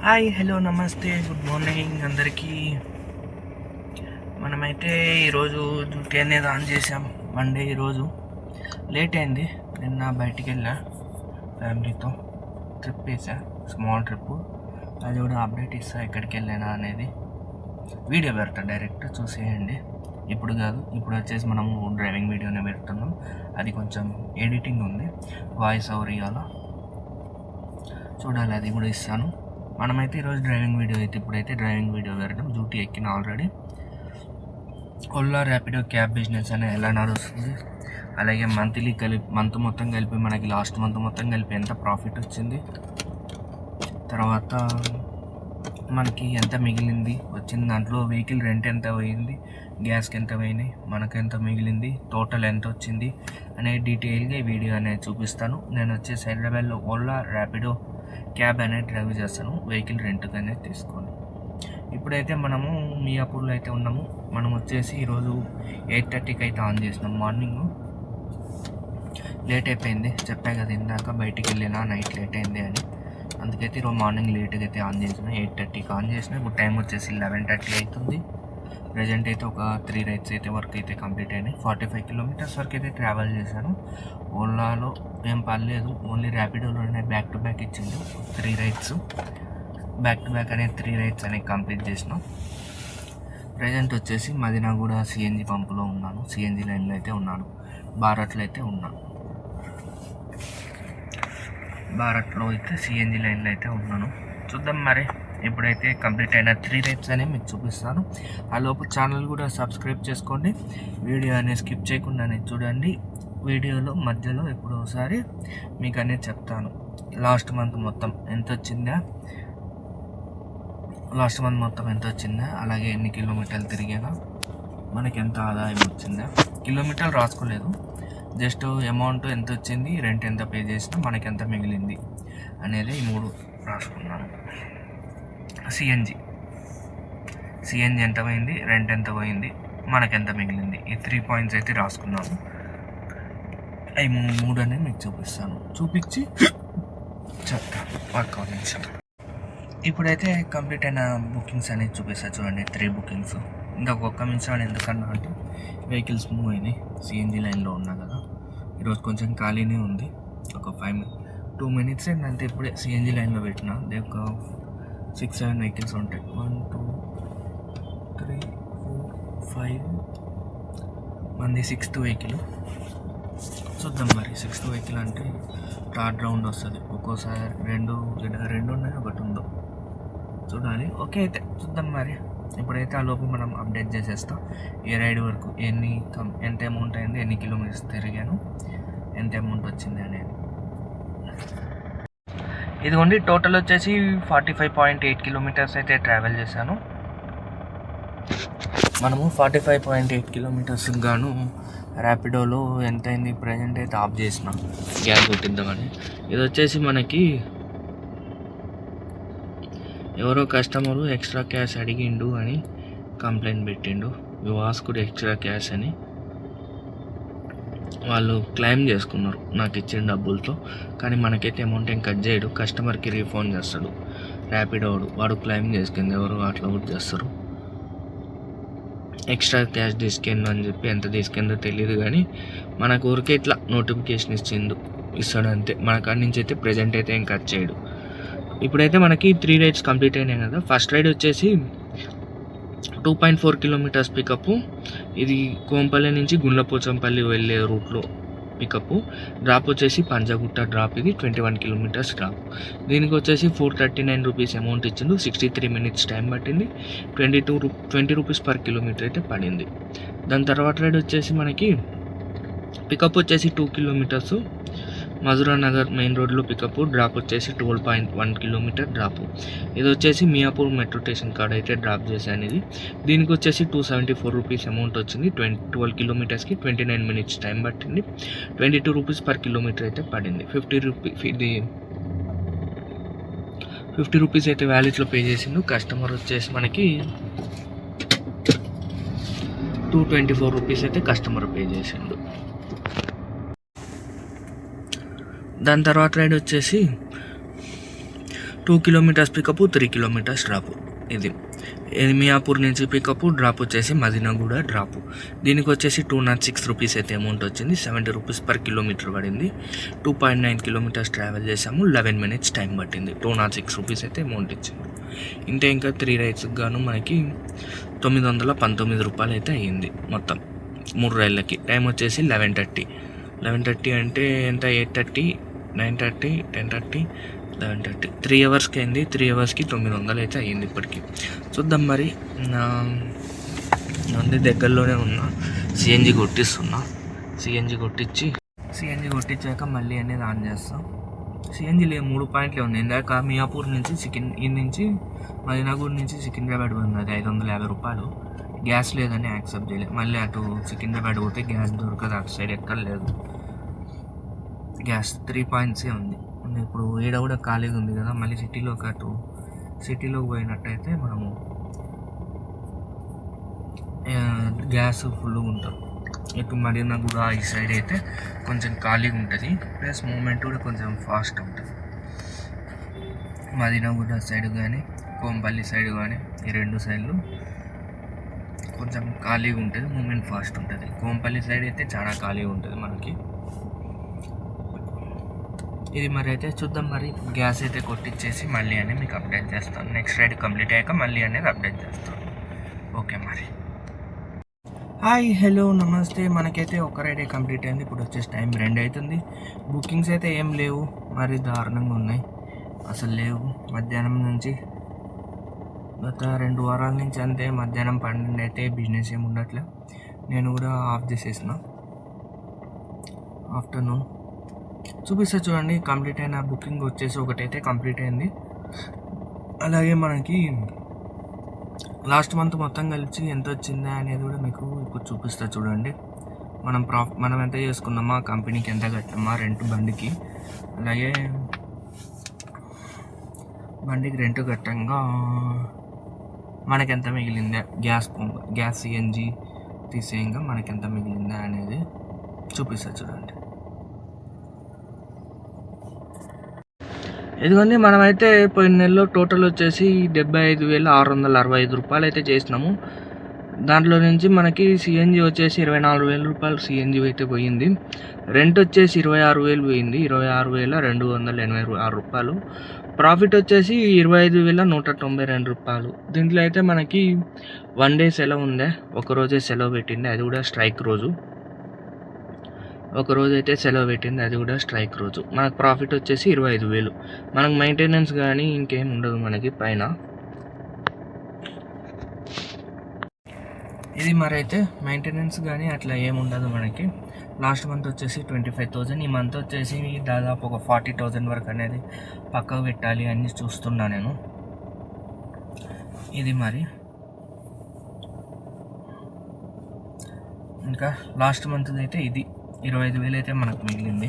Hi, hello, నమస్తే, good morning అందరికీ. మనమైతే ఈరోజు డ్యూటీ అనేది ఆన్ చేసాం. మండే ఈరోజు లేట్ అయింది. నిన్న బయటికి వెళ్ళా ఫ్యామిలీతో, ట్రిప్ వేసా, స్మాల్ ట్రిప్. అది కూడా అప్డేట్ ఇస్తా ఎక్కడికి వెళ్ళానా అనేది. వీడియో పెడతా, డైరెక్ట్ చూసేయండి. ఇప్పుడు కాదు, ఇప్పుడు వచ్చేసి మనము డ్రైవింగ్ వీడియోనే పెడుతున్నాం. అది కొంచెం ఎడిటింగ్ ఉంది, వాయిస్ ఓవర్ ఇవ్వాలా చూడాలి, అది కూడా ఇస్తాను. మనమైతే ఈరోజు డ్రైవింగ్ వీడియో ఇప్పుడైతే డ్రైవింగ్ వీడియో పెడతాం. డ్యూటీ ఎక్కిన already. Ola Rapido cab business అనేది ఎలా నడుస్తుంది, అలాగే మంత్ మొత్తం కలిపి మనకి లాస్ట్ మంత్ మొత్తం కలిపి ఎంత ప్రాఫిట్ వచ్చింది, తర్వాత మనకి ఎంత మిగిలింది వచ్చింది, దాంట్లో వెహికల్ రెంట్ ఎంత పోయింది, గ్యాస్కి ఎంత పోయినాయి, మనకు ఎంత మిగిలింది, టోటల్ ఎంత వచ్చింది అనే డీటెయిల్గా ఈ వీడియో అనేది చూపిస్తాను. నేను వచ్చేసి హైదరాబాద్లో ఓలా ర్యాపిడో క్యాబ్ అనేది డ్రైవ్ చేస్తాను, వెహికల్ రెంట్కి అనేది తీసుకొని. ఇప్పుడైతే మనము మియాపూర్లో అయితే ఉన్నాము. మనం వచ్చేసి ఈరోజు 8:30కి అయితే ఆన్ చేసినాం. మార్నింగ్ లేట్ అయిపోయింది, చెప్పా కదా ఇందాక, బయటికి వెళ్ళినా నైట్ లేట్ అయింది అని. అందుకైతే ఈరోజు మార్నింగ్ లేట్గా అయితే ఆన్ చేసిన. 8:30కి ఆన్ చేసిన. ఇప్పుడు టైం వచ్చేసి 11:30 అవుతుంది. ప్రజెంట్ అయితే ఒక 3 రైడ్స్ అయితే వర్క్ అయితే కంప్లీట్ అయినాయి. 45 కిలోమీటర్స్ వరకు అయితే ట్రావెల్ చేశాను. ఓలాలో ఏం పర్లేదు, ఓన్లీ ర్యాపిడోలోనే బ్యాక్ టు బ్యాక్ ఇచ్చింది 3 రైడ్స్. బ్యాక్ టు బ్యాక్ అనేది 3 రైడ్స్ అనేవి కంప్లీట్ చేసినాం. ప్రజెంట్ వచ్చేసి మదినాగూడ సిఎన్జి పంపులో ఉన్నాను, సిఎన్జి లైన్లో అయితే ఉన్నాను. భారత్లో అయితే ఉన్నాను, భారత్లో అయితే సిఎన్జి లైన్లో అయితే ఉన్నాను. చూద్దాం మరి. ఇప్పుడైతే కంప్లీట్ అయిన 3 రైడ్స్ అనేవి మీకు చూపిస్తాను. ఆ లోపు ఛానల్ కూడా సబ్స్క్రైబ్ చేసుకోండి. వీడియో అనేది స్కిప్ చేయకుండా అనేది చూడండి. వీడియోలో మధ్యలో ఎప్పుడో ఒకసారి మీకు అనేది చెప్తాను. లాస్ట్ మంత్ మొత్తం ఎంత వచ్చిందా, అలాగే ఎన్ని కిలోమీటర్లు తిరిగానా, మనకి ఎంత ఆదాయం వచ్చిందా. కిలోమీటర్లు రాసుకోలేదు, జస్ట్ అమౌంట్ ఎంత వచ్చింది, రెంట్ ఎంత పే చేసినా, మనకి ఎంత మిగిలింది అనేది ఈ 3 రాసుకున్నాను. సిఎన్జి ఎంత పోయింది, రెంట్ ఎంత పోయింది, మనకెంత మిగిలింది, ఈ 3 పాయింట్స్ అయితే రాసుకున్నాను. అవి 3 అనేది మీకు చూపించి చెప్తాను. ఒక్క నిమిషం. ఇప్పుడైతే కంప్లీట్ అయిన బుకింగ్స్ అనేది చూపిస్తాను చూడండి. 3 బుకింగ్స్. ఒక్క నిమిషాలు ఎందుకన్నా అంటే వెహికల్స్ మూవ్ అయినాయి. సిఎన్జి లైన్లో ఉన్నా కదా, ఈరోజు కొంచెం ఖాళీనే ఉంది. ఒక 2 మినిట్స్ ఏంటంటే ఇప్పుడే సిఎన్జి లైన్లో పెట్టిన. ఒక 6-7 వెహికల్స్ ఉంటాయి. 1 2 3 4 5 మంది 6th వెహికల్. చూద్దాం మరి. 6th వెహికల్ అంటే థర్డ్ రౌండ్ వస్తుంది. ఒక్కోసారి 2 ఉన్నాయి, ఒకటి ఉందో చూడాలి. ఓకే, అయితే చూద్దాం మరి. ఇప్పుడైతే ఆ లోపు మనం అప్డేట్ చేసేస్తాం. ఏ రైడ్ వరకు ఎంత అమౌంట్ అయింది, ఎన్ని కిలోమీటర్స్ తిరిగాను, ఎంత అమౌంట్ వచ్చింది అనేది. ఇదిగోండి, టోటల్ వచ్చేసి 45.8 కిలోమీటర్స్ అయితే ట్రావెల్ చేశాను. మనము 45.8 కిలోమీటర్స్ గాను ర్యాపిడోలో ఎంత అయింది ప్రజెంట్ అయితే ఆఫ్ చేసిన, గ్యాస్ కొట్టిద్దామని. ఇది వచ్చేసి మనకి ఎవరో కస్టమరు ఎక్స్ట్రా క్యాష్ అడిగిండు అని కంప్లైంట్ పెట్టిండు. వాస్కుడు ఎక్స్ట్రా క్యాష్ అని వాళ్ళు క్లెయిమ్ చేసుకున్నారు నాకు ఇచ్చిన డబ్బులతో. కానీ మనకైతే అమౌంట్ ఏం కట్ చేయడు, కస్టమర్కి రీఫండ్ చేస్తాడు ర్యాపిడోడు. వాడు క్లెయిమ్ చేసుకుంది, ఎవరు అట్లా కూడా చేస్తారు. ఎక్స్ట్రా క్యాష్ తీసుకెళ్ళు అని చెప్పి ఎంత తీసుకెందో తెలియదు, కానీ మనకు ఊరికే ఇట్లా నోటిఫికేషన్ ఇస్తాడు అంతే. మన కాడి నుంచి అయితే ప్రజెంట్ అయితే ఏం కట్ చేయడు. ఇప్పుడైతే మనకి 3 రైడ్స్ కంప్లీట్ అయినాయి కదా. ఫస్ట్ రైడ్ వచ్చేసి 2.4 కిలోమీటర్స్ పికప్. ఇది కోంపల్లి నుంచి గుండ్లపోచంపల్లి వెళ్ళే రూట్లో పికప్. డ్రాప్ వచ్చేసి పంజాగుట్ట డ్రాప్. ఇది 21 కిలోమీటర్స్ డ్రాప్. దీనికి వచ్చేసి 439 రూపీస్ అమౌంట్ ఇచ్చిండు. 63 మినిట్స్ టైం పట్టింది. 20 రూపీస్ పర్ కిలోమీటర్ అయితే పడింది. దాని తర్వాత రైడ్ వచ్చేసి మనకి పికప్ వచ్చేసి 2 కిలోమీటర్స్ మధురా నగర్ మెయిన్ రోడ్లో పికప్. డ్రాప్ వచ్చేసి 12.1 కిలోమీటర్ డ్రాప్. ఇది వచ్చేసి మియాపూర్ మెట్రో స్టేషన్ కాడ అయితే డ్రాప్ చేశాను. ఇది దీనికి వచ్చేసి 274 రూపీస్ అమౌంట్ వచ్చింది. 12 కిలోమీటర్స్కి 29 మినిట్స్ టైం పట్టింది. 22 రూపీస్ పర్ కిలోమీటర్ అయితే పడింది. 50 రూపీస్ అయితే వ్యాలెట్లో పే చేసిండు. కస్టమర్ వచ్చేసి మనకి 224 రూపీస్ అయితే కస్టమర్ పే చేసిండు. దాని తర్వాత రైడ్ వచ్చేసి 2 కిలోమీటర్స్ పికప్, 3 కిలోమీటర్స్ డ్రాప్. ఇది మియాపూర్ నుంచి పికప్, డ్రాప్ వచ్చేసి మదీనాగూడ డ్రాప్. దీనికి వచ్చేసి 206 రూపీస్ అయితే అమౌంట్ వచ్చింది. 70 రూపీస్ పర్ కిలోమీటర్ పడింది. 2.9 కిలోమీటర్స్ ట్రావెల్ చేసాము. 11 మినిట్స్ టైం పట్టింది. 206 రూపీస్ అయితే అమౌంట్ ఇచ్చింది. ఇంటే ఇంకా 3 రైడ్స్కి గాను మనకి 919 రూపాయలు అయితే అయ్యింది మొత్తం 3 రైళ్ళకి. టైం వచ్చేసి 11:30 అంటే ఎంత, 8:30, 9:30, 10:30, 11:30, 3 అవర్స్కి అయింది. 3 అవర్స్కి 900 అయితే అయ్యింది ఇప్పటికి. చూద్దాం మరి. నుండి దగ్గరలోనే ఉన్నా, సిఎన్జి కొట్టిస్తున్నా. సిఎన్జి కొట్టించాక మళ్ళీ అనేది ఆన్ చేస్తాం. సిఎన్జి 3 పాయింట్లే ఉంది. ఇందాక మియాపూర్ నుంచి మదీనాగూడ నుంచి సికింద్రాబాద్ ఉన్నది 550 రూపాయలు. గ్యాస్ లేదని యాక్సెప్ట్ చేయలేదు. మళ్ళీ అటు సికింద్రాబాద్ పోతే గ్యాస్ దొరకదు, అటు సైడ్ ఎక్కడ లేదు గ్యాస్. 3 పాయింట్సే ఉంది. ఇప్పుడు ఈడ కూడా ఖాళీగా ఉంది కదా. మళ్ళీ సిటీలోకి పోయినట్టయితే మనము గ్యాస్ ఫుల్గా ఉంటాం. ఇప్పుడు మదీనాగూడ ఈ సైడ్ అయితే కొంచెం ఖాళీగా ఉంటుంది, ప్లస్ మూమెంట్ కూడా కొంచెం ఫాస్ట్ ఉంటుంది. మదీనాగూడ సైడ్ కానీ కోంపల్లి సైడ్ కానీ ఈ 2 సైడ్లు కొంచెం ఖాళీగా ఉంటుంది, మూమెంట్ ఫాస్ట్ ఉంటుంది. కోంపల్లి సైడ్ అయితే చాలా ఖాళీగా ఉంటుంది మనకి. ఇది మరి అయితే చూద్దాం. మరి గ్యాస్ అయితే కొట్టించేసి మళ్ళీ అనేది మీకు అప్డేట్ చేస్తాను. నెక్స్ట్ రైడ్ కంప్లీట్ అయ్యాక మళ్ళీ అనేది అప్డేట్ చేస్తాను. ఓకే మరి. హాయ్, హలో, నమస్తే. మనకైతే ఒక రైడే కంప్లీట్ అయింది. ఇప్పుడు వచ్చేసి టైం 2 అవుతుంది. బుకింగ్స్ అయితే ఏం లేవు, మరి దారుణంగా ఉన్నాయి, అసలు లేవు. మధ్యాహ్నం నుంచి గత 2 వారాల నుంచి అంతే. మధ్యాహ్నం 12 అయితే బిజినెస్ ఏమి ఉండట్లే. నేను కూడా ఆఫ్ చేసేసిన. ఆఫ్టర్నూన్ చూపిస్తా చూడండి. కంప్లీట్ అయిన బుకింగ్ వచ్చేసి ఒకటైతే కంప్లీట్ అయింది. అలాగే మనకి లాస్ట్ మంత్ మొత్తం కలిసి ఎంత వచ్చిందా అనేది కూడా మీకు ఇప్పుడు చూపిస్తా చూడండి. మనం ఎంత చేసుకున్నామా, కంపెనీకి ఎంత కట్టామా రెంట్ బండికి, అలాగే బండికి రెంట్ కట్టంగా మనకెంత మిగిలిందా, గ్యాస్ సిఎన్జి తీసేయంగా మనకెంత మిగిలిందా అనేది చూపిస్తా చూడండి. ఇదిగోండి, మనమైతే పోయిన నెలలో టోటల్ వచ్చేసి 75,665 రూపాయలు అయితే చేసినాము. దాంట్లో నుంచి మనకి సిఎన్జి వచ్చేసి 24,000 రూపాయలు సిఎన్జి అయితే పోయింది. రెంట్ వచ్చేసి 26,000 పోయింది, 26,286 రూపాయలు. ప్రాఫిట్ వచ్చేసి 25,192 రూపాయలు. దీంట్లో అయితే మనకి 1 డే సెలవు ఉందే, ఒకరోజే సెలవు పెట్టింది, అది కూడా స్ట్రైక్ రోజు. ఒకరోజు అయితే సెలవు పెట్టింది, అది కూడా స్ట్రైక్ రోజు. మనకు ప్రాఫిట్ వచ్చేసి 25,000. మనకు మెయింటెనెన్స్ కానీ ఇంకేం ఉండదు మనకి పైన. ఇది మరి అయితే మెయింటెనెన్స్ కానీ అట్లా ఏముండదు మనకి. లాస్ట్ మంత్ వచ్చేసి 25,000, ఈ మంత్ వచ్చేసి దాదాపు ఒక 40,000 వరకు అనేది పక్కకు పెట్టాలి అని చూస్తున్నా నేను. ఇది మరి ఇంకా లాస్ట్ మంత్ అయితే ఇది 25,000 అయితే మనకు మిగిలింది.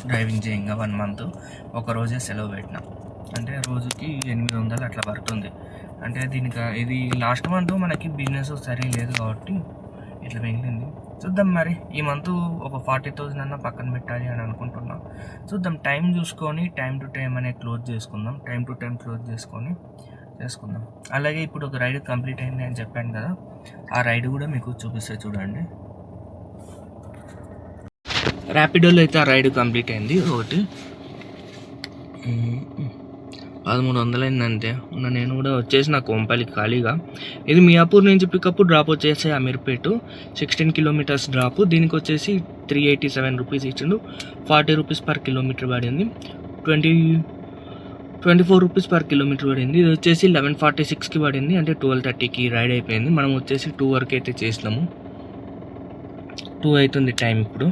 డ్రైవింగ్ చేయంగా 1 మంత్ ఒకరోజే సెలవు పెట్టిన అంటే రోజుకి 800 అట్లా పడుతుంది. అంటే ఇది లాస్ట్ మంత్ మనకి బిజినెస్ సరి లేదు కాబట్టి ఇట్లా మిగిలింది. చూద్దాం మరి ఈ మంత్ ఒక 40,000 అన్న పక్కన పెట్టాలి అని అనుకుంటున్నా. చూద్దాం, టైం చూసుకొని టైం టు టైం అనేది క్లోజ్ చేసుకుందాం. టైం టు టైం క్లోజ్ చేసుకుందాం. అలాగే ఇప్పుడు ఒక రైడ్ కంప్లీట్ అయింది అని చెప్పాను కదా, ఆ రైడ్ కూడా మీకు చూపిస్తే చూడండి. ర్యాపిడోలో అయితే ఆ రైడ్ కంప్లీట్ అయింది. ఒకటి 1300 అయింది అంతే. నేను కూడా వచ్చేసి నా కోంపల్లి ఖాళీగా. ఇది మియాపూర్ నుంచి పికప్, డ్రాప్ వచ్చేసి అమీర్పేట 16 కిలోమీటర్స్ డ్రాప్. దీనికి వచ్చేసి 387 రూపీస్ ఇచ్చిండు. 40 రూపీస్ పర్ కిలోమీటర్ పడింది. 24 రూపీస్ పర్ కిలోమీటర్ పడింది. ఇది వచ్చేసి 11:46కి పడింది, అంటే 12:30కి రైడ్ అయిపోయింది. మనం వచ్చేసి 2 వరకు అయితే చేసినాము. 2 అవుతుంది టైం. ఇప్పుడు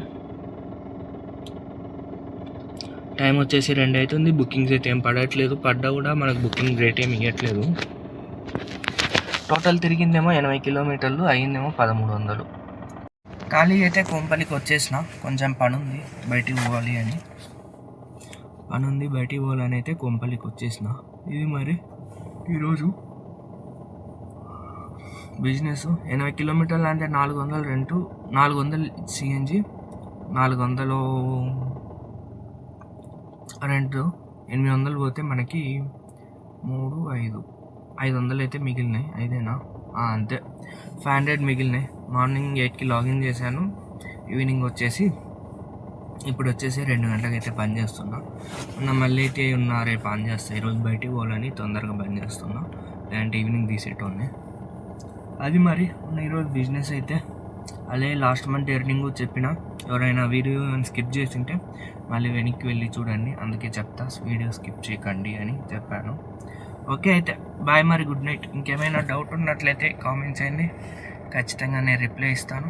టైం వచ్చేసి 2 అవుతుంది. బుకింగ్స్ అయితే ఏం పడట్లేదు, పడ్డా కూడా మనకు బుకింగ్ రేట్ ఏమి ఇవ్వట్లేదు. టోటల్ తిరిగిందేమో 80 కిలోమీటర్లు, అయ్యిందేమో 1300. ఖాళీగా అయితే కోంపల్లికి వచ్చేసిన. కొంచెం పని ఉంది, బయటికి పోవాలి అని అయితే కోంపల్లికి వచ్చేసిన. ఇది మరి ఈరోజు బిజినెస్. 80 కిలోమీటర్లు అంటే 400 రెంటు, 400 సిఎన్జి, 400 రెంట్, 800 పోతే మనకి 500 అయితే మిగిలినాయి. ఐదేనా? అంతే, 500 మిగిలినాయి. మార్నింగ్ 8కి లాగిన్ చేశాను, ఈవినింగ్ వచ్చేసి ఇప్పుడు వచ్చేసి 2 గంటలకు అయితే పని చేస్తున్నా. మళ్ళీ అయితే రేపు ఆన్ చేస్తా. ఈరోజు బయటికి పోవాలని తొందరగా బంద్ చేస్తున్నా, లేదంటే ఈవినింగ్ తీసేటోనే. అది మరి ఈరోజు బిజినెస్ అయితే. అలాగే లాస్ట్ మంత్ ఎర్నింగ్ చెప్పిన, ఎవరైనా వీడియో స్కిప్ చేసింటే మళ్ళీ వెనక్కి వెళ్ళి చూడండి, అందుకే చెప్తా వీడియో స్కిప్ చేయకండి అని చెప్పాను. ఓకే అయితే బాయ్ మరి, గుడ్ నైట్. ఇంకేమైనా డౌట్ ఉన్నట్లయితే కామెంట్ చేయండి, ఖచ్చితంగా నేను రిప్లై ఇస్తాను.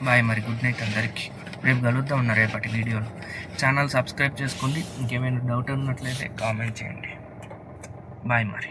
బాయ్ మరి, గుడ్ నైట్ అందరికీ. రేపు కలుద్దాం రేపటి వీడియోలో. ఛానల్ సబ్స్క్రైబ్ చేసుకోండి. ఇంకేమైనా డౌట్ ఉన్నట్లయితే కామెంట్ చేయండి. బాయ్ మరి.